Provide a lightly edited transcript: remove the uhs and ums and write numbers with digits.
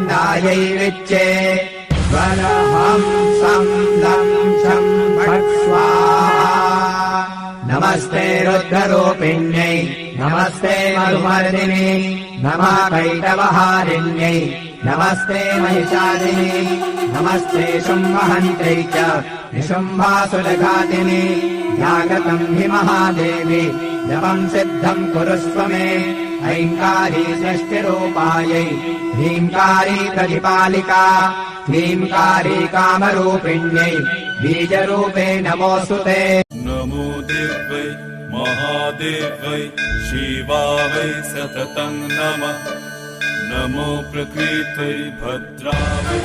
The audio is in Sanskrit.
चामुण्डायै विच्चे वरहं सं लं शं फट् स्वाहा नमस्ते रुद्ररूपिण्यै नमस्ते मरुमर्दिने नमः कैटवहारिण्यै नमस्ते महिषादिने नमस्ते शुम्भहन्त्यै च निशुम्भासुरघातिने जागतं हि महादेवी जपं सिद्धं कुरुष्व मे ऐङ्कारी सृष्टिरूपायै ह्रीङ्कारी प्रतिपालिका क्लीङ्कारी कामरूपिण्यै बीजरूपे नमोऽस्तु ते नमो देवै महादेवै शिवावै सततं नमः नमो प्रकृत्यै भद्रावै